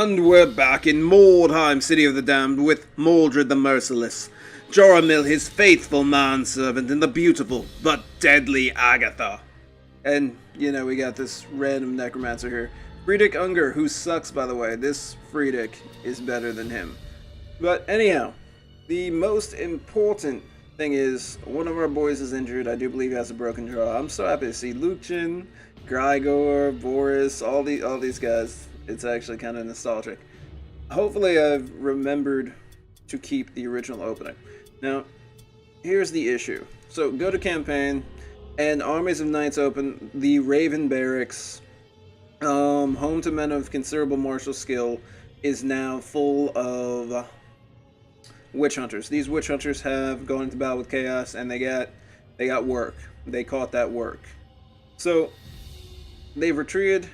And we're back in Mordheim, City of the Damned, with Mordred the Merciless, Joramil, his faithful manservant, and the beautiful but deadly Agatha. And, you know, we got this random necromancer here. Friedrich Unger, who sucks, by the way. This Friedrich is better than him. But anyhow, the most important thing is, one of our boys is injured. I do believe he has a broken jaw. I'm so happy to see Lucian, Grigor, Boris, all these guys. It's actually kind of nostalgic. Hopefully I've remembered to keep the original opening. Now, here's the issue. So, go to campaign, and Armies of Knights open. The Raven Barracks, home to men of considerable martial skill, is now full of witch hunters. These witch hunters have gone into battle with chaos, and they got work. They caught that work. So, they've retreated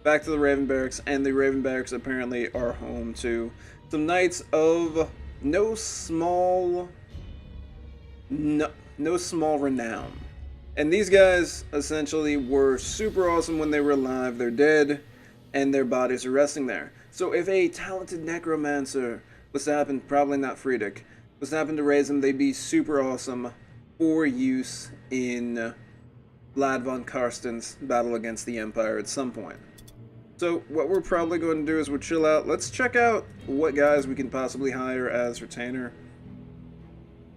back to the Raven Barracks, and the Raven Barracks apparently are home to some knights of no small renown. And these guys essentially were super awesome when they were alive. They're dead, and their bodies are resting there. So if a talented necromancer was to happen, probably not Friedrich, was to happen to raise them, they'd be super awesome for use in Vlad von Karsten's battle against the Empire at some point. So what we're probably going to do is we'll chill out. Let's check out what guys we can possibly hire as retainer.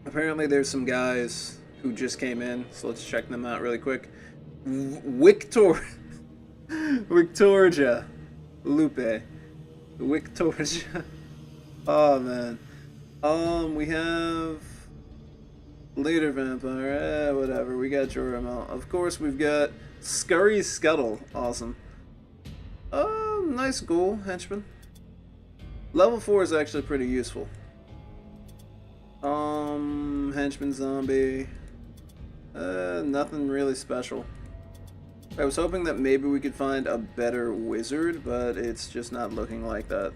Apparently there's some guys who just came in, so let's check them out really quick. Victorja Lupe. Victorja. Oh man. We have Leader Vampire, whatever. We got Joramil. Of course we've got Scurry Scuttle. Awesome. Nice ghoul, henchman. Level 4 is actually pretty useful. Henchman zombie. Nothing really special. I was hoping that maybe we could find a better wizard, but it's just not looking like that.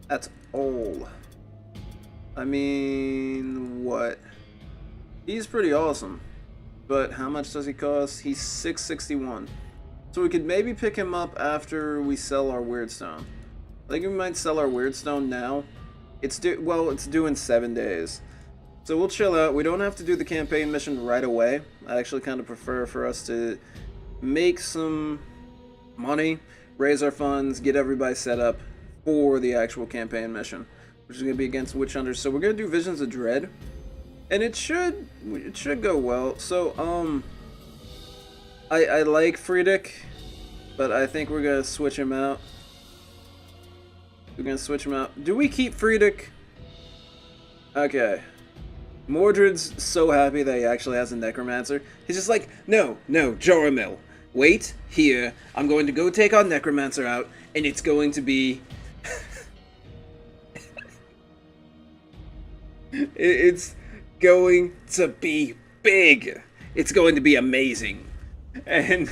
That's all. I mean, what? He's pretty awesome. But how much does he cost? He's 661. So we could maybe pick him up after we sell our Weirdstone. I think we might sell our Weirdstone now. It's due in 7 days. So we'll chill out. We don't have to do the campaign mission right away. I actually kind of prefer for us to make some money, raise our funds, get everybody set up for the actual campaign mission, which is going to be against Witch Hunters. So we're going to do Visions of Dread. And it should go well. So, I like Friedrich, but I think we're going to switch him out. We're going to switch him out. Do we keep Friedrich? Okay. Mordred's so happy that he actually has a necromancer. He's just like, no, Joramil. Wait here. I'm going to go take our necromancer out, and it's going to be... it's going to be big. It's going to be amazing. And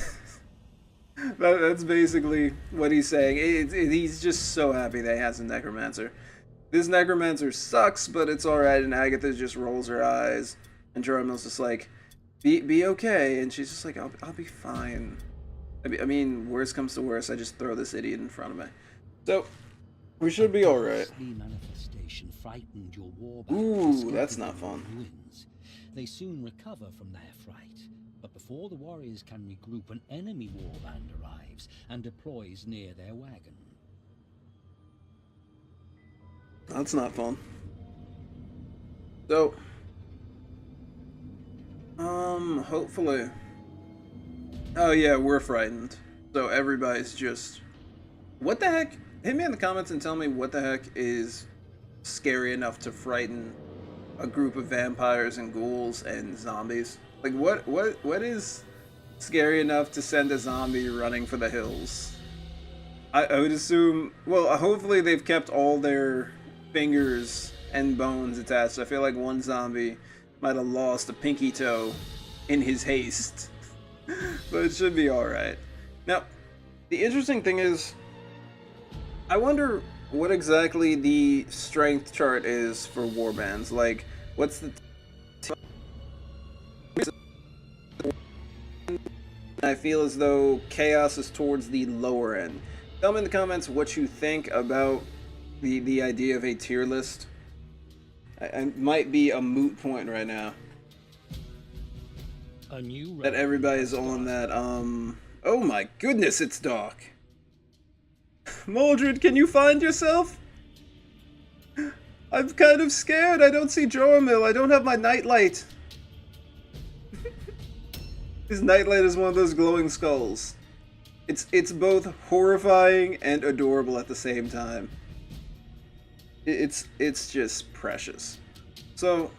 that's basically what he's saying. He's just so happy that he has a necromancer. This necromancer sucks, but it's alright. And Agatha just rolls her eyes. And Joramil's just like, be okay. And she's just like, I'll be fine. I mean, worst comes to worst, I just throw this idiot in front of me. So, we should be alright. Ooh, that's not fun. They soon recover from their fright. But before the warriors can regroup, an enemy warband arrives and deploys near their wagon. That's not fun. So, hopefully. Oh yeah, we're frightened. So everybody's just... What the heck? Hit me in the comments and tell me what the heck is scary enough to frighten a group of vampires and ghouls and zombies. Like, what is scary enough to send a zombie running for the hills? I would assume... Well, hopefully they've kept all their fingers and bones attached. I feel like one zombie might have lost a pinky toe in his haste. But it should be alright. Now, the interesting thing is... I wonder what exactly the strength chart is for warbands. Like, what's the... I feel as though Chaos is towards the lower end. Tell me in the comments what you think about the idea of a tier list. It might be a moot point right now. A new That everybody's on that, oh my goodness, it's dark. Mordred, can you find yourself? I'm kind of scared. I don't see Joramil. I don't have my nightlight. His nightlight is one of those glowing skulls. It's both horrifying and adorable at the same time. It's just precious. So,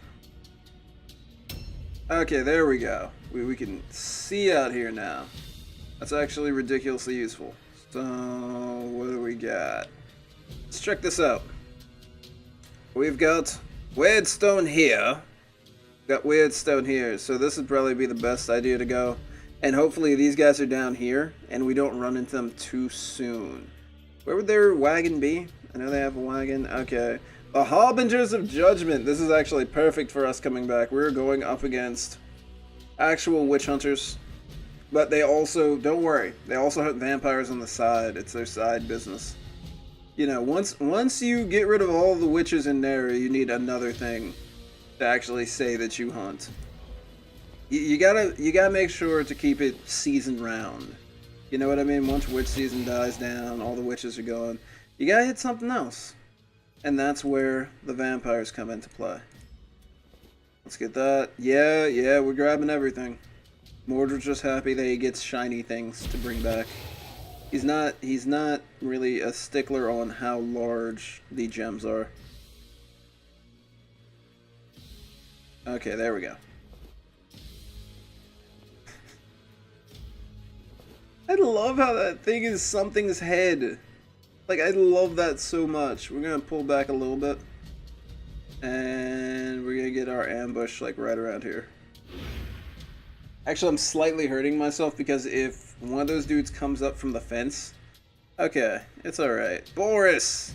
okay, there we go. We can see out here now. That's actually ridiculously useful. So, what do we got? Let's check this out. We've got weird stone here. Got weird stone here, so this would probably be the best idea to go. And hopefully these guys are down here, and we don't run into them too soon. Where would their wagon be? I know they have a wagon. Okay. The Harbingers of Judgment. This is actually perfect for us coming back. We're going up against actual witch hunters. But they also, don't worry, they also have vampires on the side. It's their side business. You know, once you get rid of all the witches in there, you need another thing to actually say that you hunt. You gotta make sure to keep it season round. You know what I mean? Once witch season dies down, all the witches are gone. You gotta hit something else. And that's where the vampires come into play. Let's get that. Yeah, we're grabbing everything. Mordred's just happy that he gets shiny things to bring back. He's not really a stickler on how large the gems are. Okay, there we go. I love how that thing is something's head. Like, I love that so much. We're gonna pull back a little bit. And we're gonna get our ambush, like, right around here. Actually, I'm slightly hurting myself because if one of those dudes comes up from the fence... Okay, it's alright. Boris!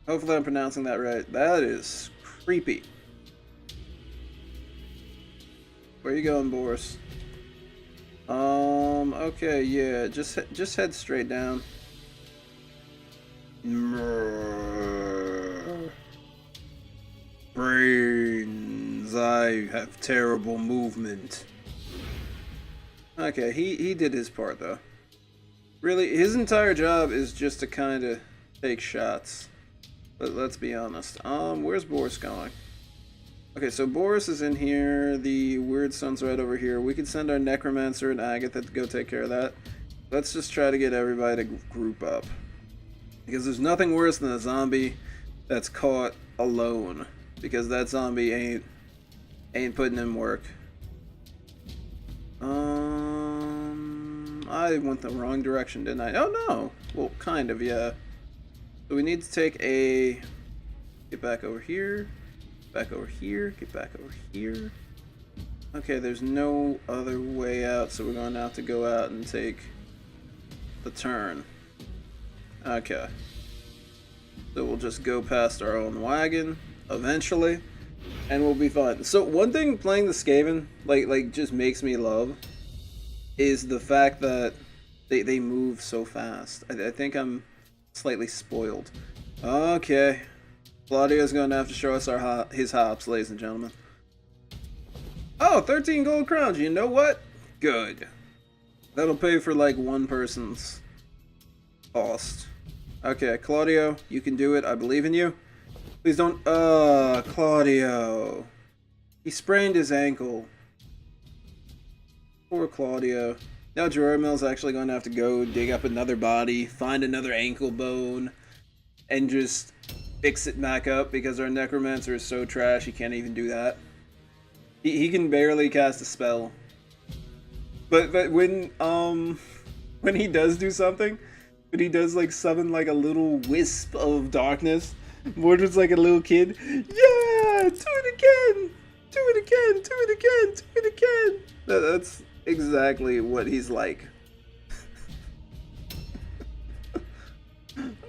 Hopefully I'm pronouncing that right. That is creepy. Where are you going, Boris? Okay, yeah, just head straight down. Brains, I have terrible movement. Okay, he did his part though. Really, his entire job is just to kind of take shots. But let's be honest. Where's Boris going? Okay, so Boris is in here. The Weird Sun's right over here. We could send our Necromancer and Agatha to go take care of that. Let's just try to get everybody to group up. Because there's nothing worse than a zombie that's caught alone. Because that zombie ain't putting in work. I went the wrong direction, didn't I? Oh no! Well, kind of, yeah. So we need to take a... Get back over here. Back over here. Get back over here. Okay, there's no other way out, so we're going to have to go out and take the turn. Okay. So we'll just go past our own wagon eventually, and we'll be fine. So one thing playing the Skaven like just makes me love is the fact that they move so fast. I think I'm slightly spoiled. Okay. Claudio's going to have to show us his hops, ladies and gentlemen. Oh, 13 gold crowns. You know what? Good. That'll pay for like one person's cost. Okay, Claudio, you can do it. I believe in you. Please don't... Claudio. He sprained his ankle. Poor Claudio. Now Joramil's actually going to have to go dig up another body, find another ankle bone, and just fix it back up because our Necromancer is so trash he can't even do that. He can barely cast a spell. But when he does do something, when he does like summon like a little wisp of darkness, Mordred's like a little kid. Yeah! Do it again! Do it again! Do it again! Do it again! That's exactly what he's like.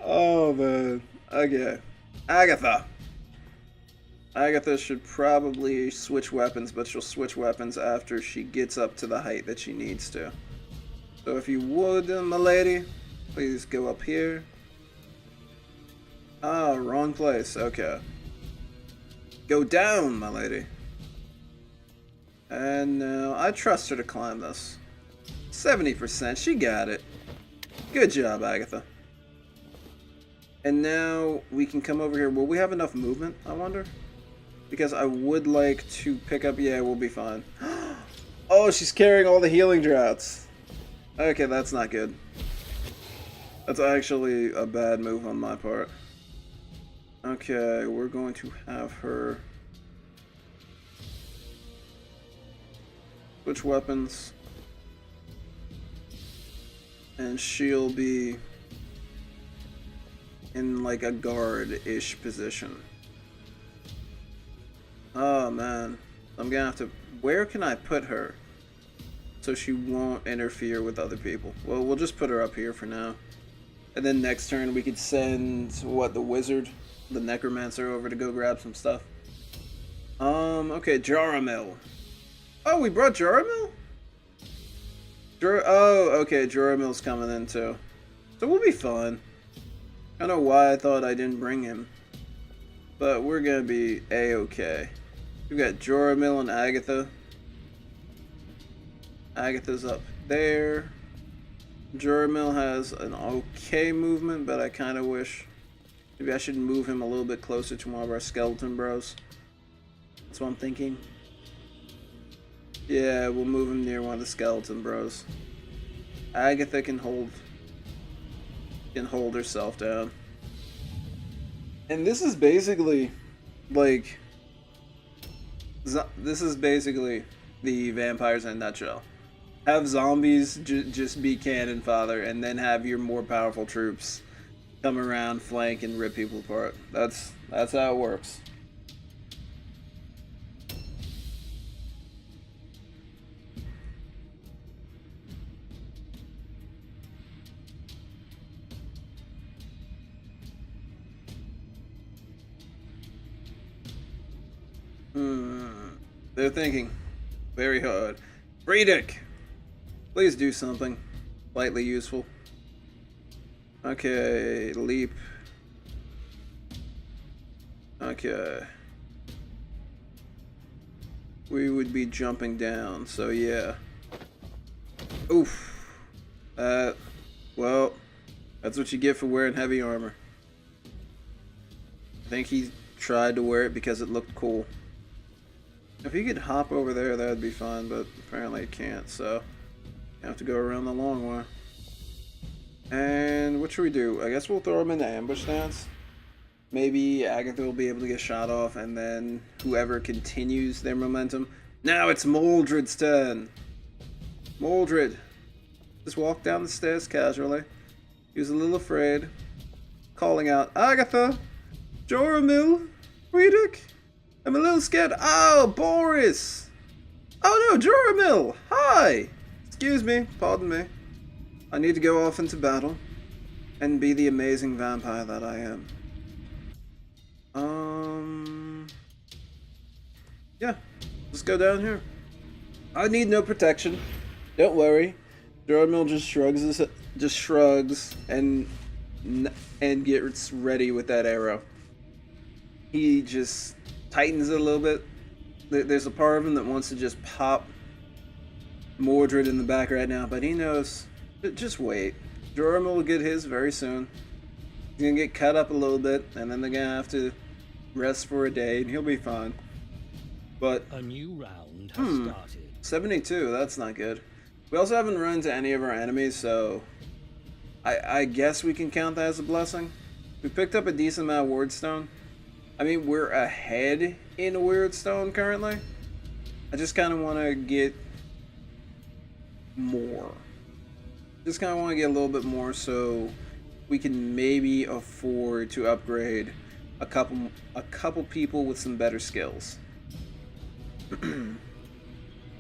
Oh man. Okay. Agatha. Agatha should probably switch weapons, but she'll switch weapons after she gets up to the height that she needs to. So if you would, my lady, Please go up here. Ah, wrong place. Okay. Go down, my lady. And now I trust her to climb this. 70%. She got it. Good job, Agatha. And now we can come over here. Will we have enough movement, I wonder? Because I would like to pick up... Yeah, we'll be fine. Oh, she's carrying all the healing draughts. Okay, that's not good. That's actually a bad move on my part. Okay, we're going to have her... switch weapons. And she'll be... in like a guard-ish position. Oh man, I'm gonna have to... Where can I put her so she won't interfere with other people? Well, we'll just put her up here for now. And then next turn we could send, what, the wizard, the necromancer over to go grab some stuff. Okay, Joramil. Oh, we brought Joramil? Oh, okay, Joramil's coming in too. So we'll be fine. I don't know why I thought I didn't bring him. But we're gonna be A-okay. We've got Joramil and Agatha. Agatha's up there. Joramil has an okay movement, but I kind of wish... maybe I should move him a little bit closer to one of our skeleton bros. That's what I'm thinking. Yeah, we'll move him near one of the skeleton bros. Agatha can hold herself down. And this is basically like this is basically the vampires in a nutshell. Have zombies just be cannon fodder, and then have your more powerful troops come around, flank, and rip people apart. That's how it works. They're thinking very hard. Friedrich, please do something slightly useful. Okay, leap. Okay. We would be jumping down, so yeah. Oof. Well, that's what you get for wearing heavy armor. I think he tried to wear it because it looked cool. If he could hop over there, that'd be fun, but apparently he can't, so you have to go around the long way. And what should we do? I guess we'll throw him into ambush stance. Maybe Agatha will be able to get shot off, and then whoever continues their momentum. Now it's Mordred's turn. Mordred just walked down the stairs casually. He was a little afraid, calling out, Agatha, Joramil, Friedrich. I'm a little scared. Oh, Boris! Oh no, Joramil! Hi! Excuse me, pardon me. I need to go off into battle and be the amazing vampire that I am. Yeah, let's go down here. I need no protection. Don't worry. Joramil just shrugs and gets ready with that arrow. He just tightens it a little bit. There's a part of him that wants to just pop Mordred in the back right now, but he knows. Just wait. Joramil will get his very soon. He's gonna get cut up a little bit, and then they're gonna have to rest for a day, and he'll be fine. But a new round has started. 72. That's not good. We also haven't run into any of our enemies, so I guess we can count that as a blessing. We picked up a decent amount of Wordstone. I mean, we're ahead in Weirdstone currently. I just kind of want to get more. Just kind of want to get a little bit more so we can maybe afford to upgrade a couple people with some better skills.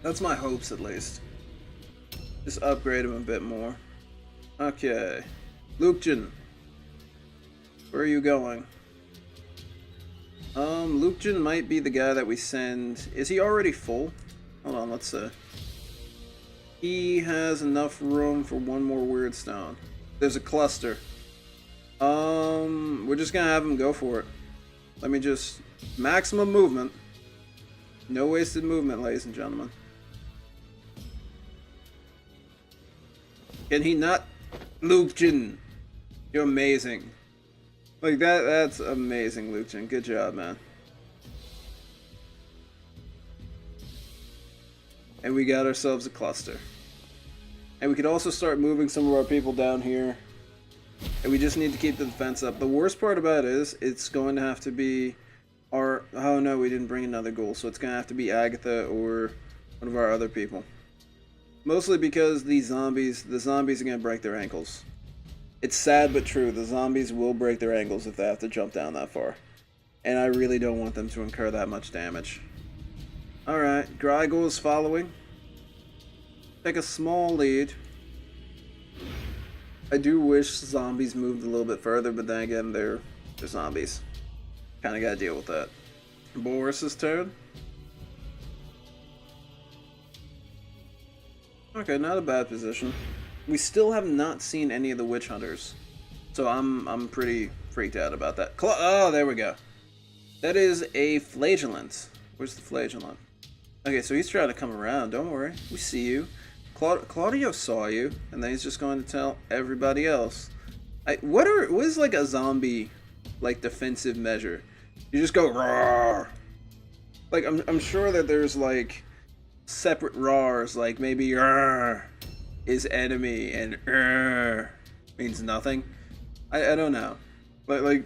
That's my hopes, at least. Just upgrade them a bit more. Okay. Lukejan. Where are you going? Lukejan might be the guy that we send. Is he already full? Hold on, let's see. He has enough room for one more Weirdstone. There's a cluster. We're just gonna have him go for it. Let me just... Maximum movement. No wasted movement, ladies and gentlemen. Can he not? Lupin, you're amazing. Like, that's amazing, Lupin. Good job, man. And we got ourselves a cluster. And we could also start moving some of our people down here. And we just need to keep the defense up. The worst part about it is, it's going to have to be our... Oh no, we didn't bring another ghoul, so it's going to have to be Agatha or one of our other people. Mostly because the zombies are going to break their ankles. It's sad but true, the zombies will break their ankles if they have to jump down that far. And I really don't want them to incur that much damage. Alright, Grigor is following. Take a small lead. I do wish zombies moved a little bit further, but then again, they're zombies. Kinda gotta deal with that. Boris's turn. Okay, not a bad position. We still have not seen any of the witch hunters, so I'm pretty freaked out about that. Oh, there we go. That is a flagellant. Where's the flagellant? Okay, so he's trying to come around. Don't worry, we see you. Claudio saw you, and then he's just going to tell everybody else. What is like a zombie like defensive measure? You just go roar. Like I'm sure that there's like separate roars, like maybe "rrr" is enemy and "rrr" means nothing. I don't know, but like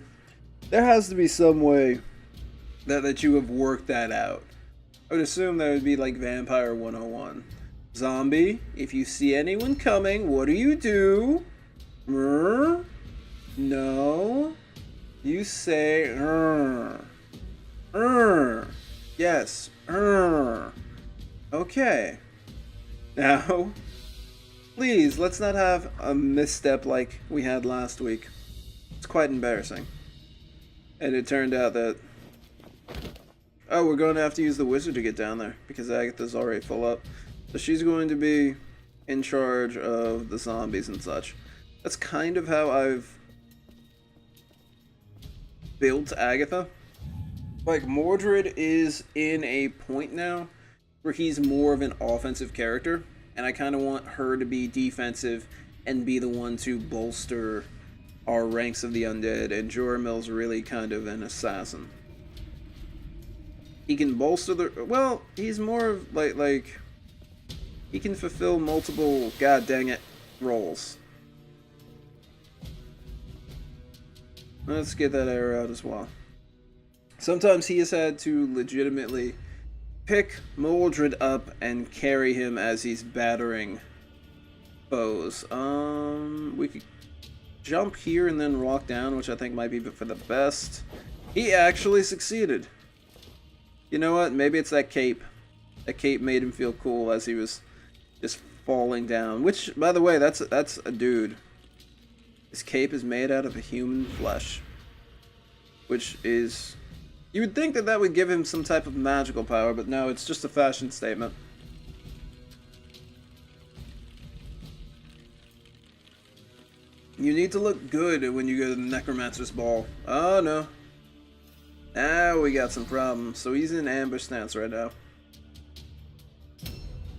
there has to be some way that you have worked that out. I would assume that would be like Vampire 101. Zombie, if you see anyone coming, what do? "Rrr"? No, you say "rrr". "Rrr". Yes, "rrr". Okay. Now, please, let's not have a misstep like we had last week. It's quite embarrassing. And it turned out that... Oh, we're going to have to use the wizard to get down there, because Agatha's already full up. So she's going to be in charge of the zombies and such. That's kind of how I've built Agatha. Like, Mordred is in a point now where he's more of an offensive character, and I kind of want her to be defensive and be the one to bolster our ranks of the undead, and Joramil's really kind of an assassin. He can bolster the... Well, he's more of like he can fulfill multiple, god dang it, roles. Let's get that arrow out as well. Sometimes he has had to legitimately pick Mordred up and carry him as he's battering foes. We could jump here and then walk down, which I think might be for the best. He actually succeeded. You know what? Maybe it's that cape. That cape made him feel cool as he was just falling down. Which, by the way, that's a dude. His cape is made out of a human flesh. Which is... You would think that that would give him some type of magical power, but no, it's just a fashion statement. You need to look good when you go to the Necromancer's Ball. Oh no. Now we got some problems. So he's in ambush stance right now.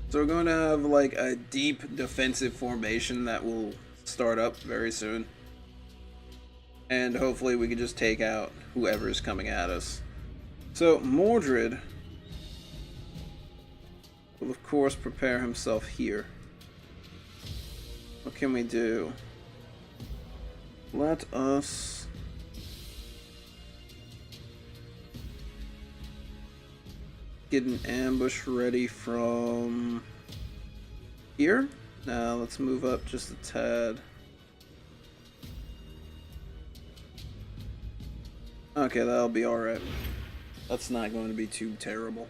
So we're going to have like a deep defensive formation that will start up very soon. And hopefully we can just take out whoever is coming at us. So Mordred will of course prepare himself here. What can we do? Let us get an ambush ready from here. Now let's move up just a tad. Okay, that'll be alright. That's not going to be too terrible.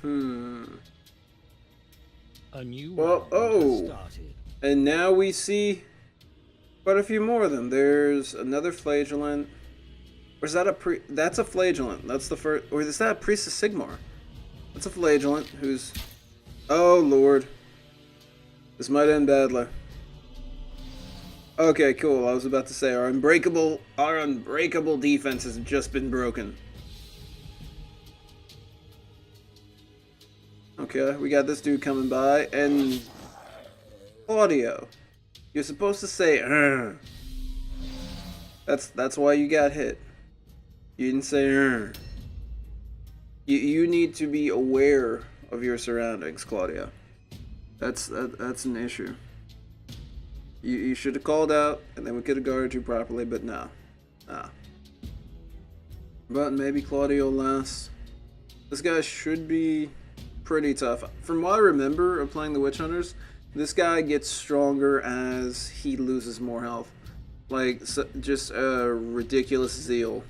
A new Well, round has started. And now we see quite a few more of them. There's another flagellant. Or is that that's a flagellant. That's the first. Or is that a priest of Sigmar? That's a flagellant who's... Oh, Lord. This might end badly. Okay, cool. I was about to say, our unbreakable defense has just been broken. Okay, we got this dude coming by, and... Claudio. You're supposed to say, Urgh. That's why you got hit. You didn't say, Urgh. You need to be aware of your surroundings, Claudio. That's an issue. You should have called out, and then we could have guarded you properly, but no. Nah. But maybe Claudio lasts. This guy should be pretty tough. From what I remember of playing the Witch Hunters, this guy gets stronger as he loses more health. Like, just a ridiculous zeal.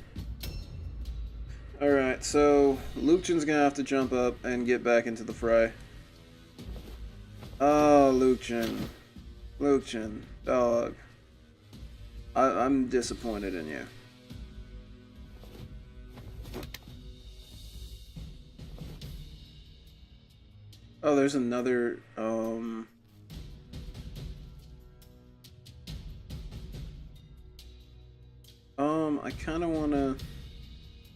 Alright, so Luchin's gonna have to jump up and get back into the fray. Oh, Luchin. Luchin, dog. I'm disappointed in you. Oh, there's another, I kind of want to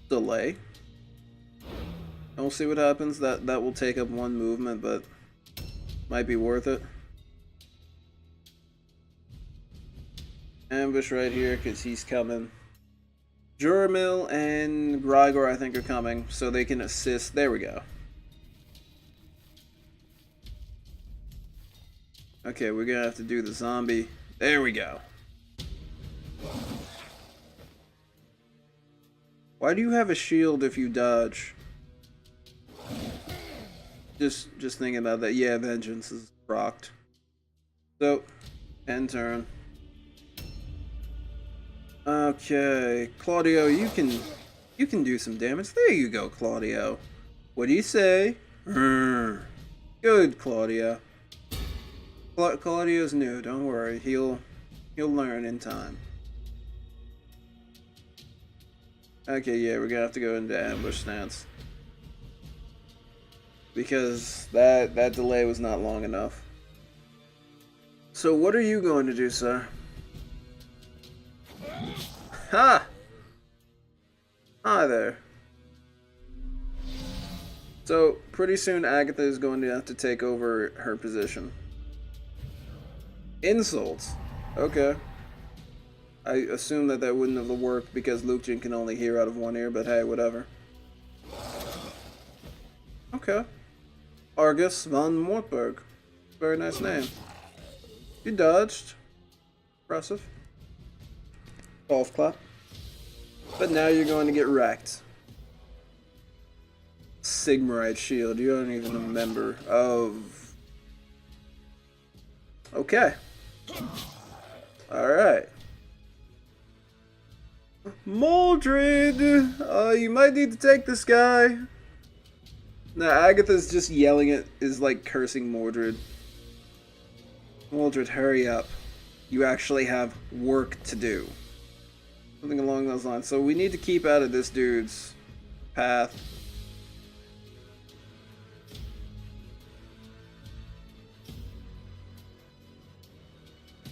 delay. And we'll see what happens. That will take up one movement, but might be worth it. Ambush right here, because he's coming. Joramil and Grigor, I think, are coming, so they can assist. There we go. Okay, we're gonna have to do the zombie. There we go. Why do you have a shield if you dodge? Just thinking about that. Yeah, vengeance is procced. So, end turn. Okay, Claudio, you can do some damage. There you go, Claudio. What do you say? Good, Claudio. Claudio's new. Don't worry. He'll learn in time. Okay, yeah, we're gonna have to go into ambush stance. Because that delay was not long enough. So what are you going to do, sir? Ha! Hi there. So, pretty soon Agatha is going to have to take over her position. Insults. Okay. I assume that wouldn't have worked because Luchin can only hear out of one ear, but hey, whatever. Okay. Argus von Mortberg. Very nice name. You dodged. Impressive. Golf clap. But now you're going to get wrecked. Sigmarite shield. You aren't even a member of... Okay. Alright. Mordred! You might need to take this guy. Now, Agatha's just yelling is like cursing Mordred. Mordred, hurry up. You actually have work to do. Something along those lines. So we need to keep out of this dude's path.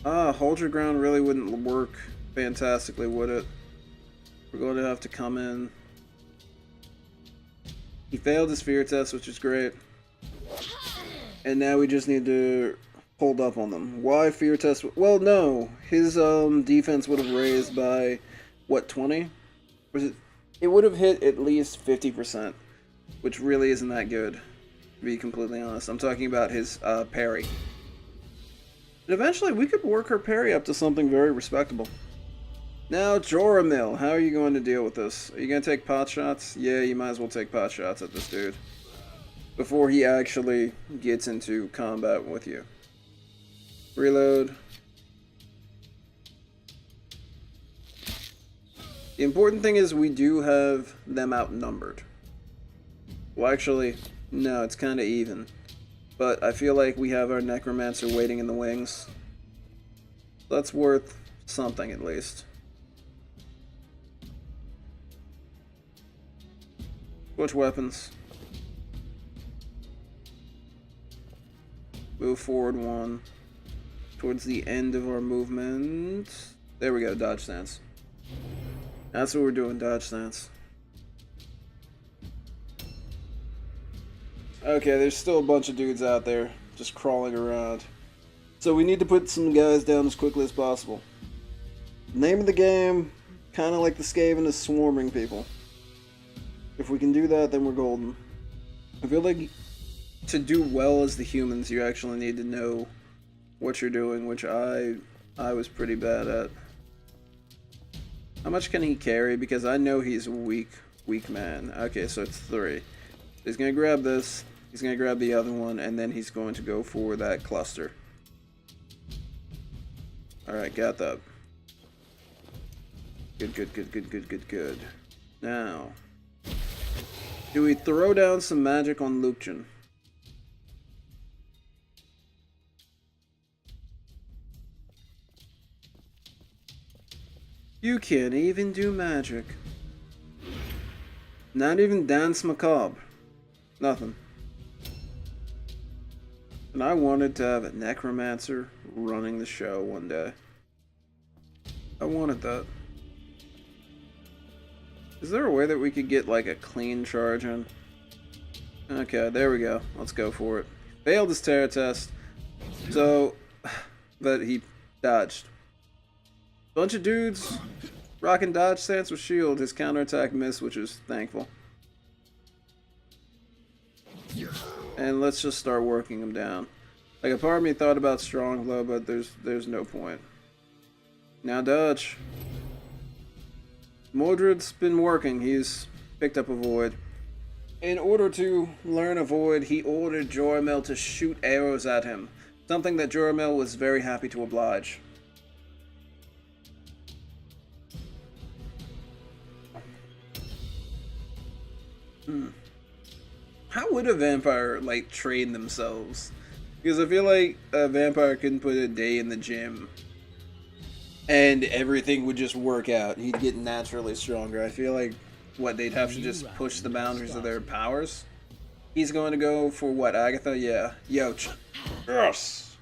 Hold your ground really wouldn't work fantastically, would it? We're going to have to come in. He failed his fear test, which is great. And now we just need to hold up on them. Why fear test? Well, no. His defense would have raised by, what, 20? Was it? It would have hit at least 50%, which really isn't that good, to be completely honest. I'm talking about his parry. And eventually, we could work her parry up to something very respectable. Now, Joramil, how are you going to deal with this? Are you going to take pot shots? Yeah, you might as well take pot shots at this dude. Before he actually gets into combat with you. Reload. The important thing is we do have them outnumbered. Well, actually, No, it's kind of even. But I feel like we have our necromancer waiting in the wings. That's worth something at least. Switch weapons. Move forward 1. Towards the end of our movement. There we go, dodge stance. That's what we're doing, dodge stance. Okay, there's still a bunch of dudes out there just crawling around. So we need to put some guys down as quickly as possible. Name of the game, kind of like the Skaven is swarming people. If we can do that, then we're golden. I feel like to do well as the humans, you actually need to know what you're doing, which I was pretty bad at. How much can he carry? Because I know he's a weak man. Okay, so it's 3. He's gonna grab this, he's gonna grab the other one, and then he's going to go for that cluster. Alright, got that. Good. Now, do we throw down some magic on Lukjan? You can't even do magic. Not even Dance Macabre. Nothing. And I wanted to have a necromancer running the show one day. I wanted that. Is there a way that we could get like a clean charge in? Okay, there we go. Let's go for it. Failed his terror test. So, but he dodged. Bunch of dudes rocking dodge stance with shield. His counterattack missed, which is thankful. And let's just start working him down. Like a part of me thought about strong blow, but there's no point. Now dodge. Mordred's been working. He's picked up a void. In order to learn a void, he ordered Joramil to shoot arrows at him. Something that Joramil was very happy to oblige. How would a vampire, like, train themselves? Because I feel like a vampire couldn't put a day in the gym and everything would just work out. He'd get naturally stronger. I feel like, what, they'd have to just push the boundaries of their powers? He's going to go for what, Agatha? Yeah. Yoch. Yes!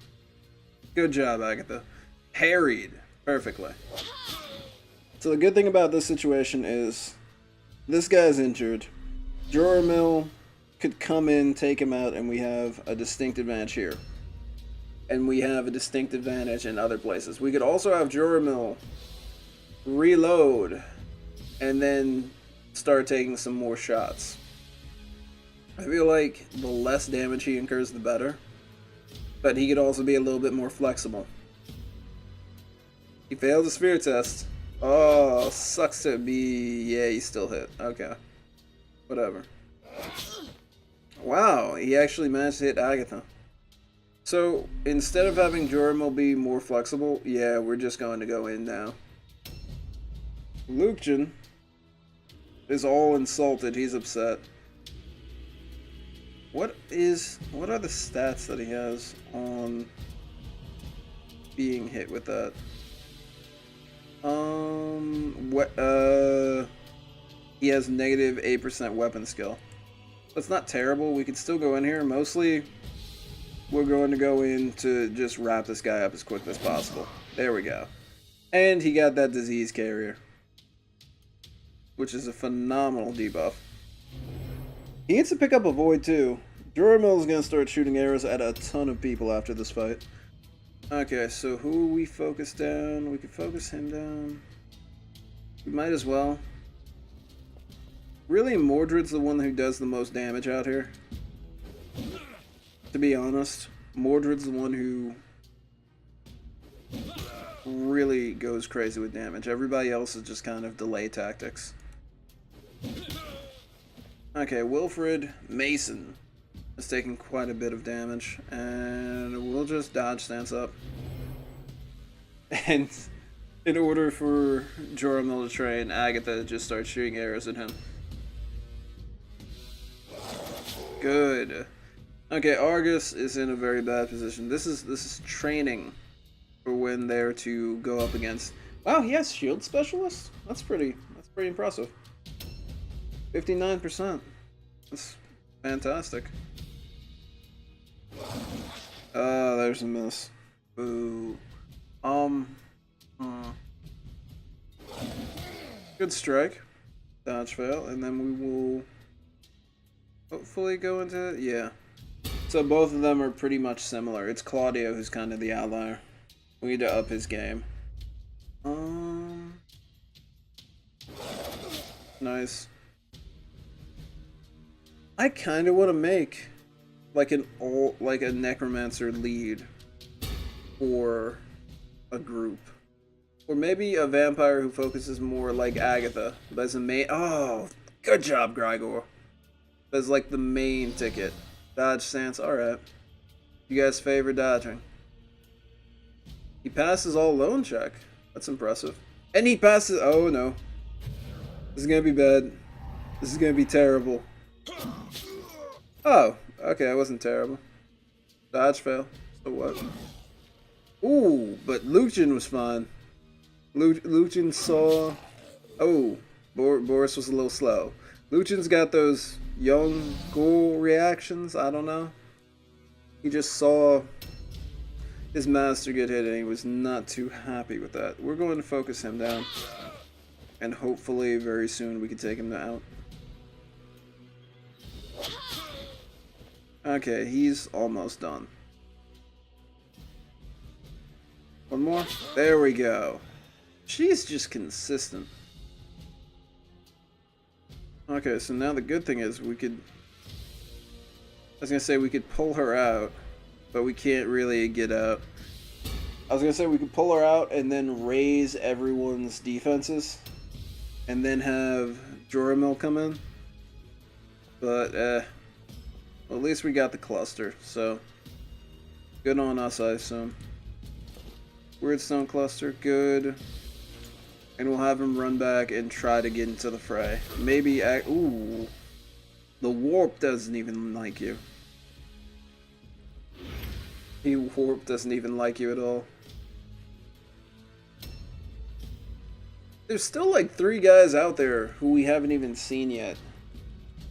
Good job, Agatha. Parried perfectly. So the good thing about this situation is this guy's injured. Joramil could come in, take him out, and we have a distinct advantage here. And we have a distinct advantage in other places. We could also have Joramil reload and then start taking some more shots. I feel like the less damage he incurs, the better. But he could also be a little bit more flexible. He failed the spear test. Oh, sucks to be... Yeah, he still hit. Okay. Whatever. Wow, he actually managed to hit Agatha. So, instead of having Joramil be more flexible, yeah, we're just going to go in now. Lukjan is all insulted. He's upset. What are the stats that he has on being hit with that? He has negative 8% weapon skill. That's not terrible. We could still go in here. Mostly, we're going to go in to just wrap this guy up as quickly as possible. There we go. And he got that disease carrier, which is a phenomenal debuff. He needs to pick up a void too. Joramil is going to start shooting arrows at a ton of people after this fight. Okay, so who we focus down? We could focus him down. We might as well. Really, Mordred's the one who does the most damage out here. To be honest, Mordred's the one who really goes crazy with damage. Everybody else is just kind of delay tactics. Okay, Wilfred Mason is taking quite a bit of damage, and we'll just dodge stance up. And in order for Joramil to train, Agatha just starts shooting arrows at him. Good. Okay, Argus is in a very bad position. This is training for when they're to go up against. Wow, he has shield specialist? That's pretty impressive. 59%. That's fantastic. There's a miss. Boo. Good strike. Dodge fail, and then we will hopefully go into, yeah. So both of them are pretty much similar. It's Claudio who's kind of the outlier. We need to up his game. Nice. I kind of want to make like a necromancer lead for a group, or maybe a vampire who focuses more like Agatha, but as a main. Oh, good job, Grigor. As like the main ticket. Dodge stance. All right. You guys favor dodging. He passes all lone check. That's impressive. And he passes. Oh no. This is gonna be bad. This is gonna be terrible. Oh, okay, that wasn't terrible. Dodge fail. So what? Ooh, but Lucian was fine. Lucian saw. Oh, Boris was a little slow. Lucian's got those young ghoul reactions. I don't know. He just saw his master get hit and he was not too happy with that. We're going to focus him down. And hopefully very soon we can take him out. Okay, he's almost done. One more. There we go. She's just consistent. Okay, so now the good thing is we could... I was gonna say we could pull her out, but we can't really get out. I was gonna say we could pull her out and then raise everyone's defenses. And then have Joramil come in. But, well, at least we got the cluster, so good on us, I assume. Weirdstone cluster, good. And we'll have him run back and try to get into the fray. Maybe, ooh. The warp doesn't even like you. The warp doesn't even like you at all. There's still like 3 guys out there who we haven't even seen yet.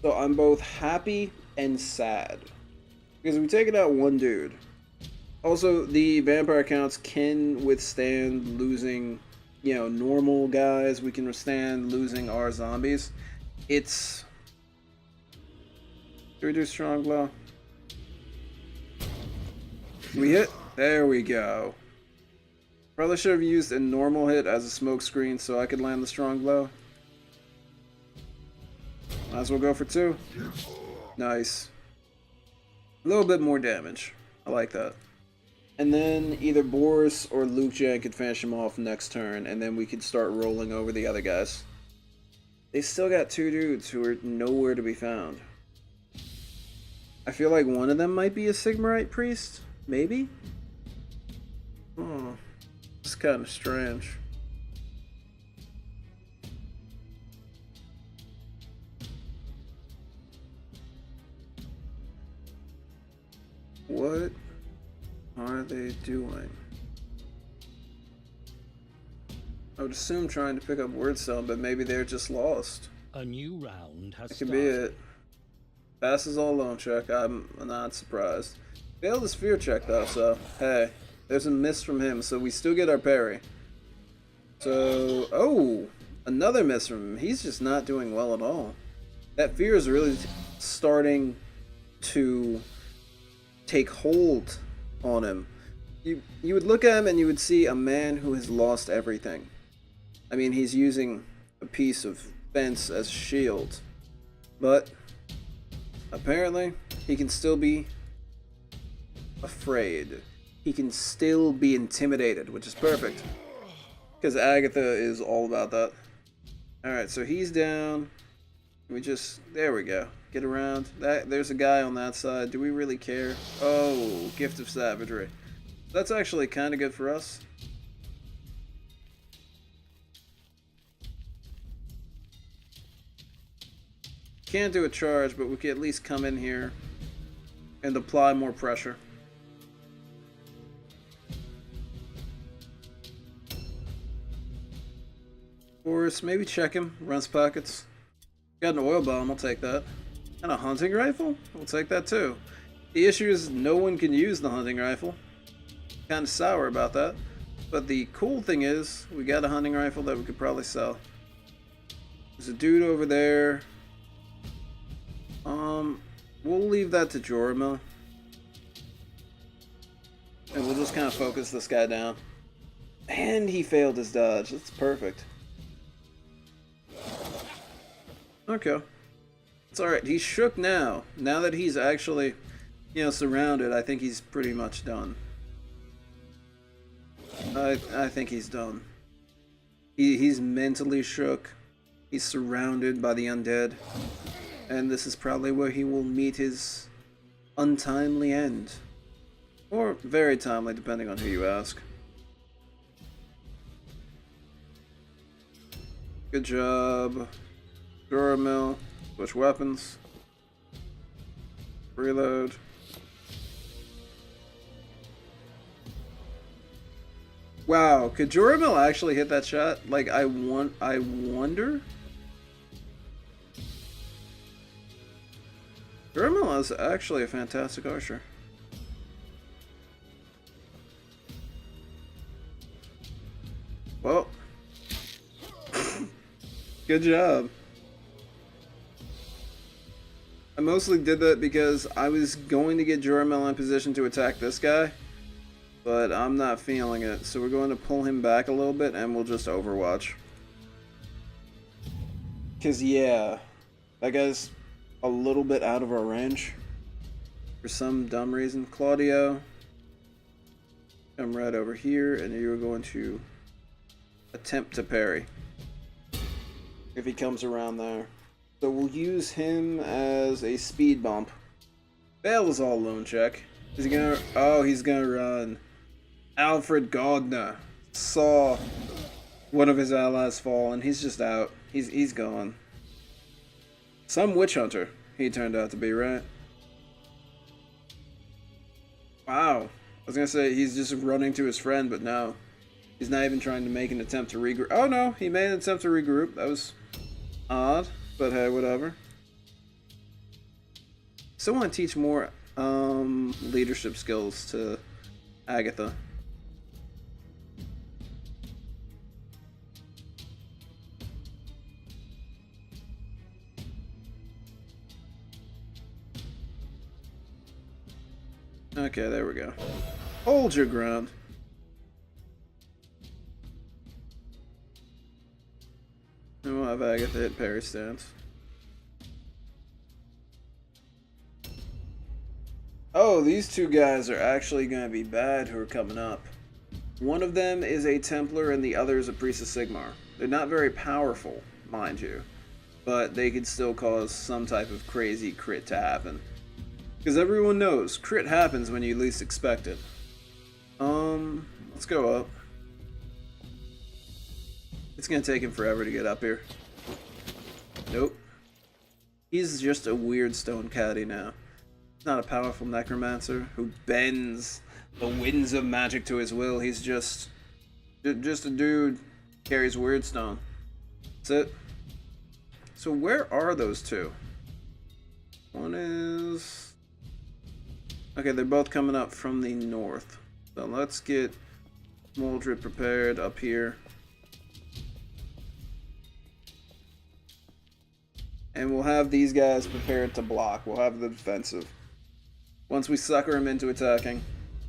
So I'm both happy and sad. Because we taken out one dude. Also, the vampire counts can withstand losing, you know, normal guys. We can withstand losing our zombies. It's... Do we do strong blow? We hit? There we go. Probably should have used a normal hit as a smoke screen so I could land the strong blow. Might as well go for 2. Nice. A little bit more damage. I like that. And then either Boris or Lucian could finish him off next turn, and then we could start rolling over the other guys. They still got 2 dudes who are nowhere to be found. I feel like one of them might be a Sigmarite priest. Maybe? Oh. It's kind of strange. What are they doing? I would assume trying to pick up Wordstone, but maybe they're just lost. A new round has That could started. be it. Passes all lone check. I'm not surprised. Failed his fear check though, so hey. There's a miss from him, so we still get our parry. So, oh, another miss from him. He's just not doing well at all. That fear is really starting to take hold on him. You would look at him and you would see a man who has lost everything. I mean, he's using a piece of fence as a shield. But, apparently, he can still be afraid. He can still be intimidated, which is perfect. Because Agatha is all about that. Alright, so he's down. We just... There we go. Get around. There's a guy on that side. Do we really care? Oh, Gift of Savagery. That's actually kind of good for us. Can't do a charge, but we can at least come in here and apply more pressure. Force, maybe check him. Runs pockets. Got an oil bomb, I'll take that. And a hunting rifle? We'll take that too. The issue is no one can use the hunting rifle. Kind of sour about that. But the cool thing is, we got a hunting rifle that we could probably sell. There's a dude over there. We'll leave that to Joramil. And we'll just kind of focus this guy down. And he failed his dodge. That's perfect. Okay. It's alright. He's shook now. Now that he's actually, you know, surrounded, I think he's pretty much done. I think he's done. He's mentally shook. He's surrounded by the undead. And this is probably where he will meet his untimely end. Or very timely, depending on who you ask. Good job. Joramil. Switch weapons. Reload. Wow, could Joramil actually hit that shot? Like, I wonder? Joramil is actually a fantastic archer. Well. Good job. I mostly did that because I was going to get Joramil in position to attack this guy. But I'm not feeling it, so we're going to pull him back a little bit and we'll just overwatch. Because, yeah, that guy's a little bit out of our range. For some dumb reason. Claudio, come right over here and you're going to attempt to parry. If he comes around there. So we'll use him as a speed bump. Fail is all lone check. Is he gonna... Oh, he's gonna run. Alfred Gardner saw one of his allies fall, and he's just out. He's gone. Some witch hunter he turned out to be, right? Wow. I was gonna say he's just running to his friend, but no. He's not even trying to make an attempt to regroup. Oh no, he made an attempt to regroup. That was odd, but hey, whatever. Still want to teach more leadership skills to Agatha. Okay, there we go. Hold your ground. And we'll have Agatha hit parry stance. Oh, these two guys are actually going to be bad who are coming up. One of them is a Templar and the other is a Priest of Sigmar. They're not very powerful, mind you, but they could still cause some type of crazy crit to happen. Because everyone knows, crit happens when you least expect it. Let's go up. It's gonna take him forever to get up here. Nope. He's just a weird stone caddy now. He's not a powerful necromancer who bends the winds of magic to his will. He's just a dude carries weird stone. That's it. So where are those two? One is... Okay, they're both coming up from the north. So let's get Mordred prepared up here. And we'll have these guys prepared to block. We'll have the defensive. Once we sucker them into attacking,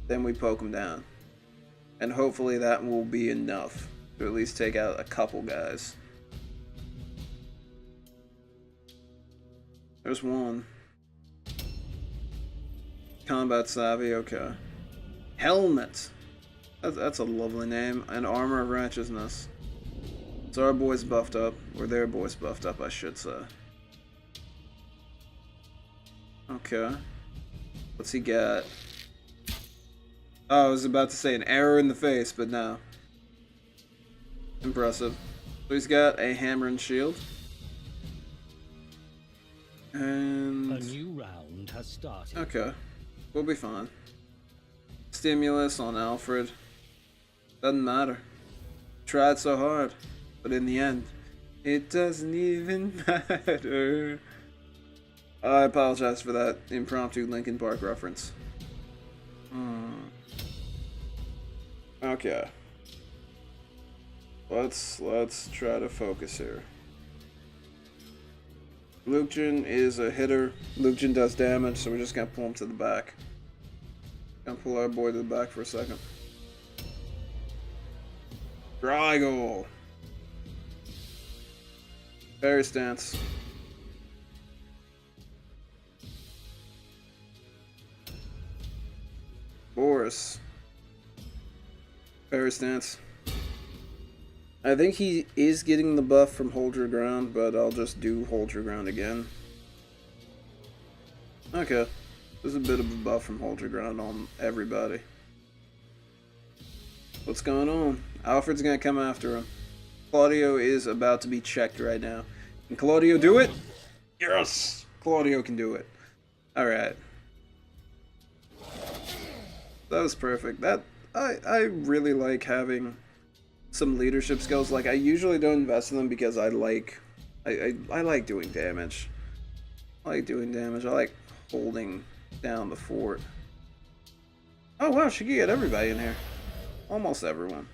then we poke them down. And hopefully that will be enough to at least take out a couple guys. There's one. Combat savvy, okay. Helmet. That's a lovely name. And armor of righteousness. So our boys buffed up. Or their boys buffed up, I should say. Okay. What's he got? Oh, I was about to say an arrow in the face, but no. Impressive. So he's got a hammer and shield. And... A new round has started. okay. We'll be fine. Stimulus on Alfred. Doesn't matter. Tried so hard. But in the end, it doesn't even matter. I apologize for that impromptu Linkin Park reference. Okay. Let's try to focus here. Lucian is a hitter. Lucian does damage, so we're just gonna pull him to the back. Gonna pull our boy to the back for a second. Grigel. Fairy stance. Boris. Fairy stance. I think he is getting the buff from Hold Your Ground, but I'll just do Hold Your Ground again. Okay. There's a bit of a buff from Hold Your Ground on everybody. What's going on? Alfred's gonna come after him. Claudio is about to be checked right now. Can Claudio do it? Yes! Claudio can do it. Alright. That was perfect. I really like having some leadership skills. Like, I usually don't invest in them because I like doing damage. I like doing damage. I like holding down the fort. Oh wow, she can get everybody in here. Almost everyone.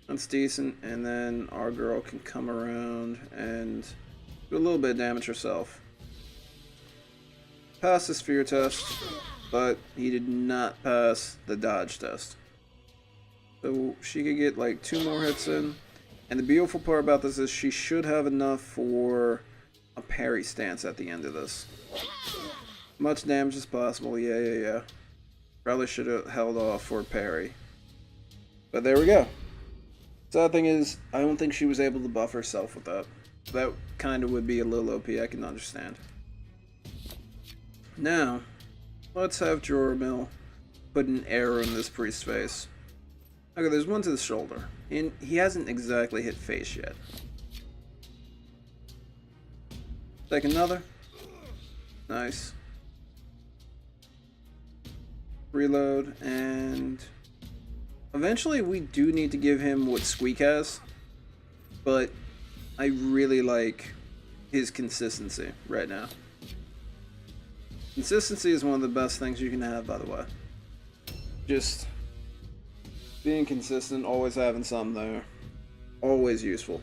That's decent, and then our girl can come around and do a little bit of damage herself. Passed the fear test, but he did not pass the dodge test. So she could get like 2 more hits in. And the beautiful part about this is she should have enough for a parry stance at the end of this. Much damage as possible, yeah. Probably should have held off for a parry. But there we go. Sad thing is, I don't think she was able to buff herself with that. That kind of would be a little OP, I can understand. Now, let's have Joramil put an arrow in this priest's face. Okay, there's one to the shoulder, and he hasn't exactly hit face yet. Take another. Nice. Reload, and eventually we do need to give him what Squeak has, but I really like his consistency right now. Consistency is one of the best things you can have, by the way. Just being consistent, always having something there. Always useful.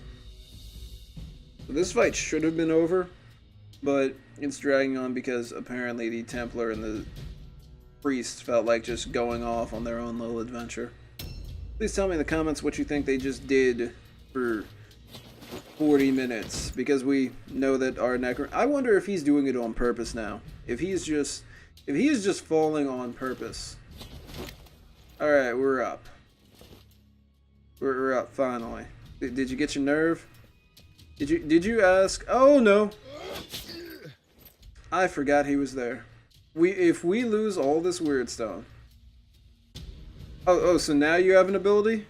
So this fight should have been over, but it's dragging on because apparently the Templar and the priest felt like just going off on their own little adventure. Please tell me in the comments what you think they just did for 40 minutes, because we know that our I wonder if he's doing it on purpose now. If he is just falling on purpose. Alright, we're up. We're up finally. Did you get your nerve? Did you ask? Oh no. I forgot he was there. If we lose all this weird stone. Oh, so now you have an ability?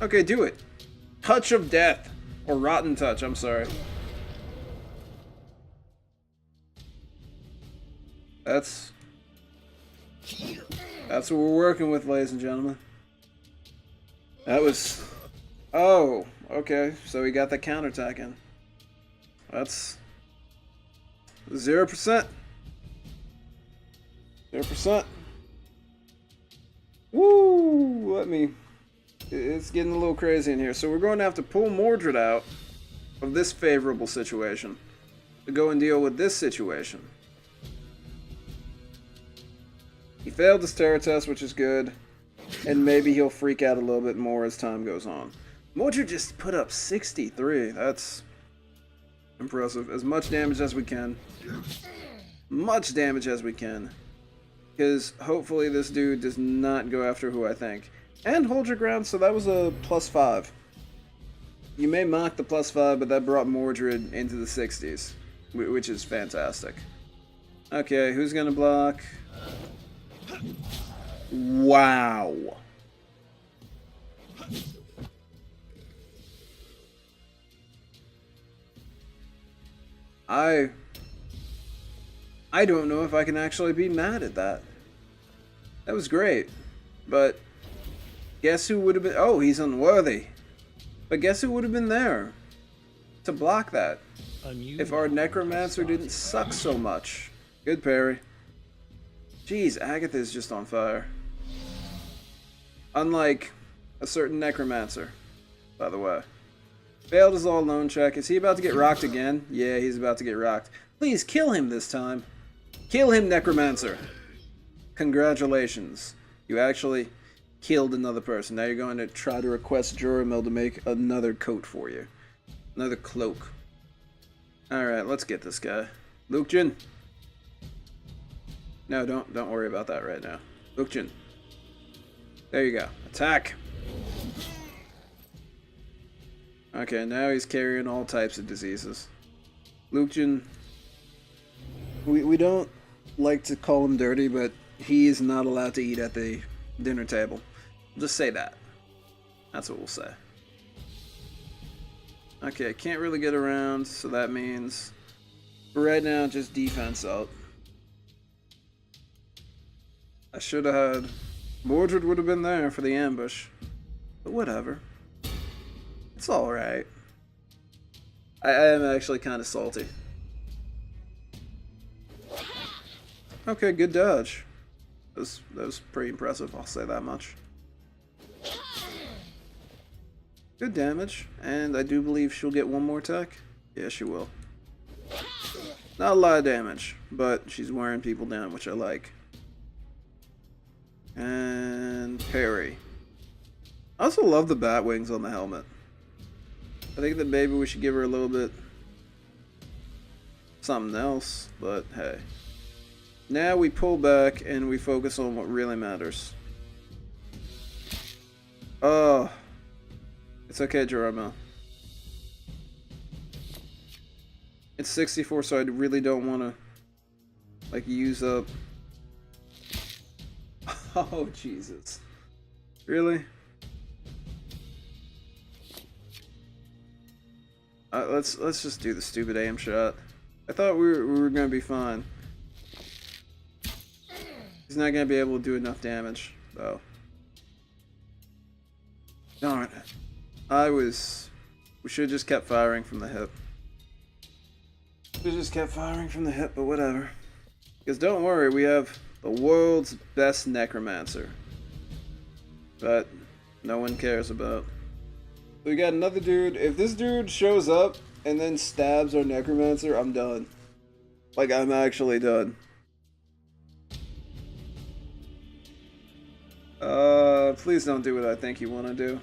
Okay, do it. Touch of Death. Or Rotten Touch, I'm sorry. That's what we're working with, ladies and gentlemen. That was... oh, okay. So we got the counterattack in. That's... 0%. 0%. Woo! Let me... it's getting a little crazy in here. So we're going to have to pull Mordred out of this favorable situation to go and deal with this situation. He failed his terror test, which is good, and maybe he'll freak out a little bit more as time goes on. Mordred just put up 63. That's impressive. As much damage as we can. Much damage as we can. Because hopefully this dude does not go after who I think. And hold your ground, so that was a +5. You may mock the +5, but that brought Mordred into the 60s, which is fantastic. Okay, who's gonna block? Wow. I don't know if I can actually be mad at that. That was great. But guess who would have been... Oh, he's unworthy. But guess who would have been there to block that if our necromancer didn't suck so much? Good parry. Jeez, Agatha's just on fire. Unlike a certain necromancer, by the way. Failed his all alone check. Is he about to get rocked again? Yeah, he's about to get rocked. Please kill him this time. Kill him, necromancer. Congratulations. You actually killed another person. Now you're going to try to request Joramil to make another coat for you. Another cloak. Alright, let's get this guy. Lukjin. No, don't worry about that right now. Lukjin. There you go. Attack. Okay, now he's carrying all types of diseases. Lukjin, we don't like to call him dirty, but he is not allowed to eat at the dinner table. We'll just say that. That's what we'll say. Okay, can't really get around, so that means for right now, just defense out. I should have had... Mordred would have been there for the ambush. But whatever. It's alright. I am actually kind of salty. Okay, good dodge. That was pretty impressive, I'll say that much. Good damage, and I do believe she'll get one more attack. Yeah, she will. Not a lot of damage, but she's wearing people down, which I like. And parry. I also love the bat wings on the helmet. I think that maybe we should give her a little bit something else, but hey. Now we pull back and we focus on what really matters. Oh. It's okay, Joramil. It's 64, so I really don't want to, like, use up... Oh, Jesus. Really? Let's just do the stupid aim shot. I thought we were gonna be fine. He's not gonna be able to do enough damage, though. Darn it. We should have just kept firing from the hip. We just kept firing from the hip, but whatever. Because don't worry, we have the world's best necromancer. But no one cares about. So we got another dude. If this dude shows up and then stabs our necromancer, I'm done. Like, I'm actually done. Please don't do what I think you want to do.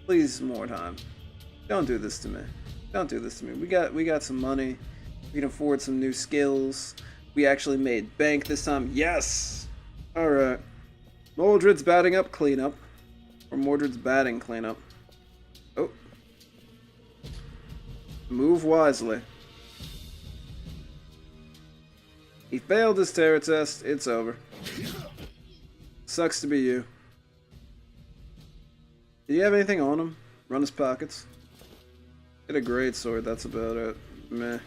Please, Mordheim. Don't do this to me. Don't do this to me. We got some money. We can afford some new skills. We actually made bank this time. Yes! Alright. Mordred's batting up cleanup. Or Mordred's batting cleanup. Oh. Move wisely. He failed his terror test. It's over. Sucks to be you. Do you have anything on him? Run his pockets. Get a great sword, that's about it. Meh.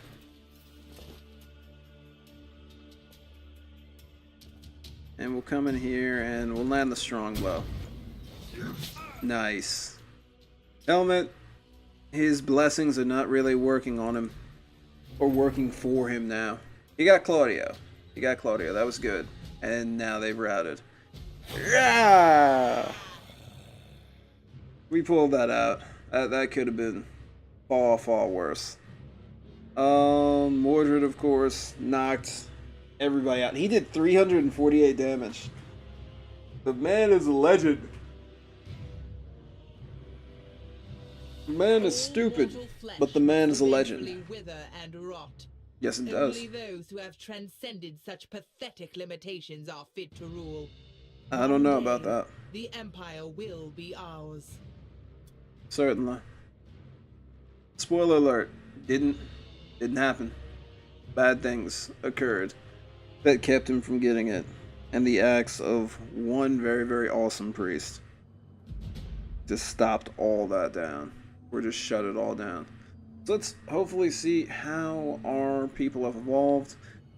And we'll come in here and we'll land the strong blow. Nice. Helmet, his blessings are not really working on him. Or working for him now. He got Claudio. He got Claudio, that was good. And now they've routed. Yeah! We pulled that out. That could have been far, far worse. Mordred, of course, knocked everybody out. He did 348 damage. The man is a legend. The man is stupid, but the man is a legend. Yes, it does. Only those who have transcended such pathetic limitations are fit to rule. I don't know about that. The Empire will be ours. Certainly. Spoiler alert. Didn't happen. Bad things occurred that kept him from getting it. And the acts of one very, very awesome priest just stopped all that down. Or just shut it all down. So let's hopefully see how our people have evolved.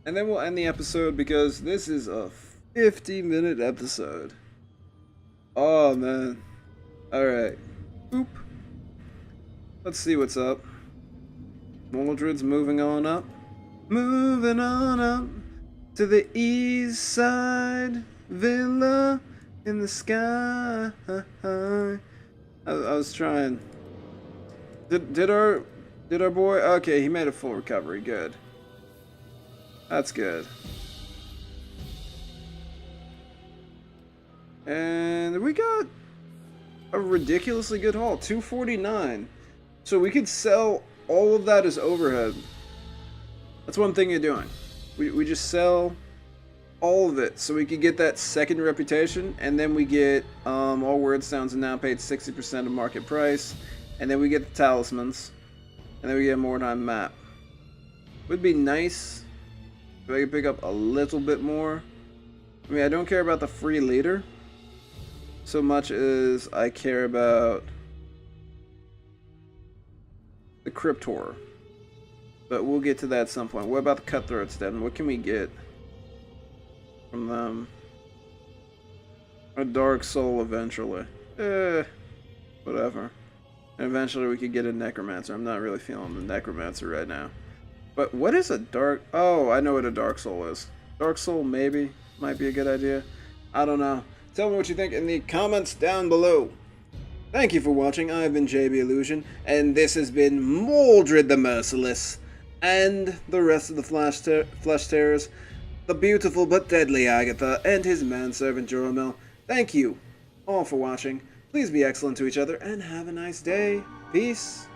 And then we'll end the episode because this is a 50-minute episode. Oh, man. Alright. Boop. Let's see what's up. Mordred's moving on up. Moving on up to the east side villa in the sky. I was trying. Did our boy? Okay, he made a full recovery. Good. That's good. And we got a ridiculously good haul, 249. So we could sell all of that as overhead. That's one thing you're doing. We just sell all of it so we could get that second reputation, and then we get all word sounds and now paid 60% of market price, and then we get the talismans, and then we get a Mordheim map. Would be nice if I could pick up a little bit more. I mean, I don't care about the free leader so much as I care about the Crypt Horror. But we'll get to that at some point. What about the Cutthroats, Devin? What can we get from them? A Dark Soul eventually. Whatever. And eventually we could get a Necromancer. I'm not really feeling the Necromancer right now. But what is a Dark... Oh, I know what a Dark Soul is. Dark Soul maybe might be a good idea. I don't know. Tell me what you think in the comments down below. Thank you for watching. I've been JB Illusion, and this has been Mordred the Merciless, and the rest of the Flesh Terrors, the beautiful but deadly Agatha, and his manservant Joramil. Thank you all for watching. Please be excellent to each other, and have a nice day. Peace.